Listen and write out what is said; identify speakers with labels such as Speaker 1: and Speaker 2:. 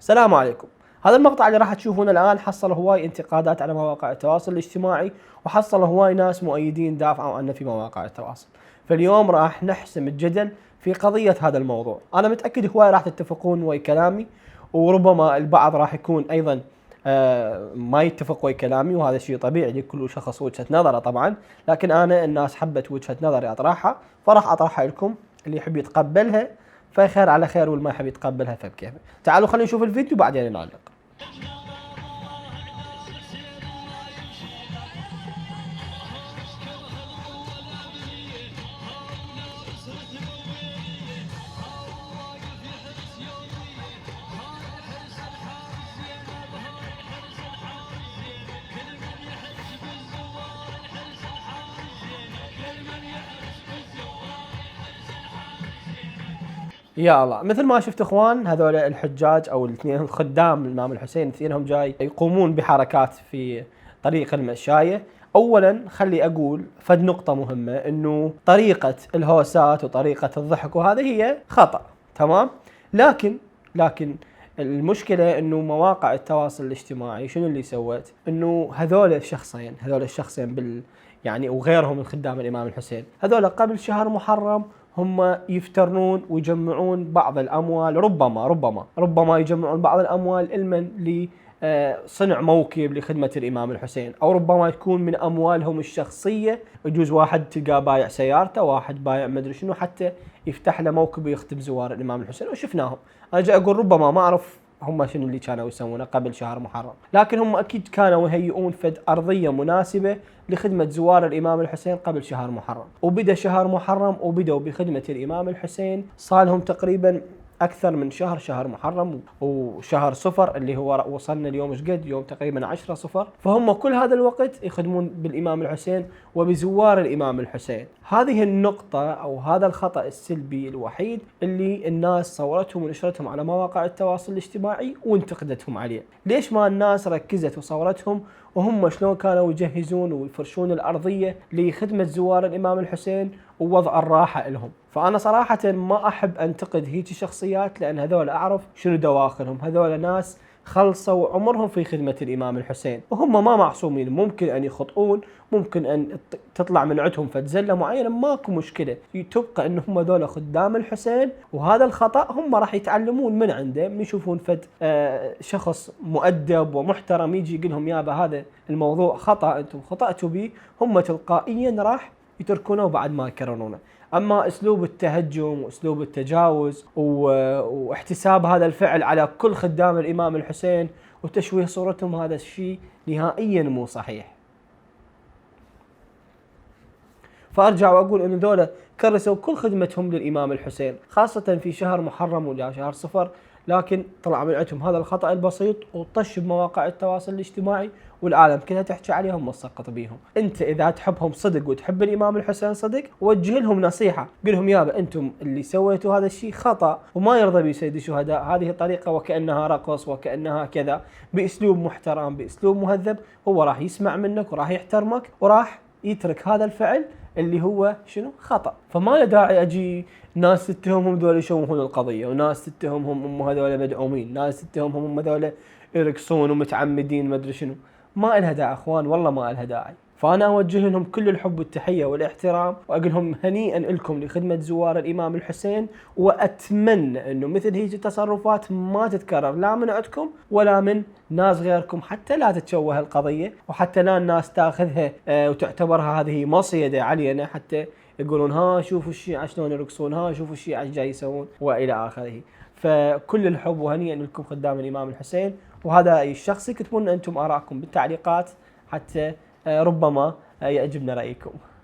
Speaker 1: السلام عليكم. هذا المقطع اللي راح تشوفونه الآن حصل هواي انتقادات على مواقع التواصل الاجتماعي، وحصل هواي ناس مؤيدين دافعوا عنه في مواقع التواصل. فاليوم راح نحسم الجدل في قضية هذا الموضوع. أنا متأكد هواي راح تتفقون ويا كلامي، وربما البعض راح يكون أيضا ما يتفق ويا كلامي، وهذا شيء طبيعي لكل شخص وجهة نظره طبعا. لكن أنا الناس حبت وجهة نظري أطرحها، فراح أطرحها لكم. اللي يحب يتقبلها فخير على خير، واللي ما يحب يتقبلها فبكيفه. تعالوا خلينا نشوف الفيديو بعدين نعلق. يا الله، مثل ما شفت اخوان، هذول الحجاج او الاثنين الخدام الامام الحسين، اثنينهم جاي يقومون بحركات في طريق المشاية. اولا خلي اقول فد نقطة مهمة، انه طريقة الهوسات وطريقة الضحك وهذا هي خطأ، تمام. لكن المشكلة انه مواقع التواصل الاجتماعي شنو اللي سوت؟ انه هذول الشخصين يعني وغيرهم من خدام الامام الحسين، هذول قبل شهر محرم هم يفترنون ويجمعون بعض الاموال، ربما يجمعون بعض الاموال علما لصنع موكب لخدمة الامام الحسين، او ربما تكون من اموالهم الشخصية. يجوز واحد تلقاه بايع سيارته، واحد بايع مدري شنو، حتى يفتح له موكب ويخدم زوار الامام الحسين، وشفناهم. انا جاي اقول ربما ما اعرف هم شنو اللي كانوا يسوونه قبل شهر محرم، لكن هم اكيد كانوا يهيئون فد ارضيه مناسبه لخدمه زوار الامام الحسين قبل شهر محرم. وبدا شهر محرم وبداوا بخدمه الامام الحسين، صار لهم تقريبا اكثر من شهر محرم وشهر صفر اللي هو وصلنا اليوم ايش قد؟ يوم تقريبا 10 صفر. فهم كل هذا الوقت يخدمون بالامام الحسين وبزوار الامام الحسين. هذه النقطة او هذا الخطأ السلبي الوحيد اللي الناس صورتهم ونشرتهم على مواقع التواصل الاجتماعي وانتقدتهم عليه. ليش ما الناس ركزت وصورتهم وهم شلون كانوا يجهزون ويفرشون الارضية لخدمة زوار الامام الحسين ووضع الراحة لهم؟ فأنا صراحة ما أحب أنتقد هيجي شخصيات، لأن هذول أعرف شنو دواخلهم. هذول ناس خلصوا عمرهم في خدمة الإمام الحسين، وهم ما معصومين، ممكن أن يخطئون، ممكن أن تطلع من عندهم فزلة معينة، ماكو مشكلة. تبقى أن هم هذول خدام الحسين، وهذا الخطأ هم راح يتعلمون من عنده، من يشوفون فد شخص مؤدب ومحترم يجي يقول لهم يابا هذا الموضوع خطأ، أنتم خطأتوا به، هم تلقائيا راح يتركونه بعد ما يكررونه. أما أسلوب التهجم وأسلوب التجاوز واحتساب هذا الفعل على كل خدام الإمام الحسين وتشويه صورتهم، هذا الشيء نهائيا مو صحيح. فأرجع وأقول أن ذولا كرسوا كل خدمتهم للإمام الحسين، خاصة في شهر محرم ولا شهر صفر، لكن طلع من عندهم هذا الخطأ البسيط وطش بمواقع التواصل الاجتماعي، والعالم كلها تحكي عليهم وتسقط بيهم. انت اذا تحبهم صدق وتحب الامام الحسين صدق، وجه لهم نصيحه، قل لهم يابا انتم اللي سويتوا هذا الشيء خطا وما يرضى به سيد الشهداء، هذه طريقه وكانها رقص وكانها كذا، باسلوب محترم باسلوب مهذب، هو راح يسمع منك وراح يحترمك وراح يترك هذا الفعل اللي هو شنو خطأ. فما له داعي اجي ناس تتهمهم ذول يشوهون القضيه، وناس تتهمهم هم هذول مدعومين، ناس تتهمهم هم هذول يرقصون ومتعمدين ما ادري شنو. ما لها داعي اخوان، والله ما لها داعي. فانا اوجه لهم كل الحب والتحيه والاحترام، واقول لهم هنيئا لكم لخدمه زوار الامام الحسين، واتمنى انه مثل هيك التصرفات ما تتكرر لا من عندكم ولا من ناس غيركم، حتى لا تتشوه القضيه، وحتى لا الناس تاخذها وتعتبرها هذه مصيده علينا، حتى يقولون ها شوفوا الشيعة شلون يرقصون، ها شوفوا الشيعة ايش جاي يسوون والى اخره. فكل الحب وهنيئا لكم خدام الامام الحسين. وهذا رأيي الشخصي، كتبوا لنا انتم آراءكم بالتعليقات حتى ربما يعجبنا رأيكم.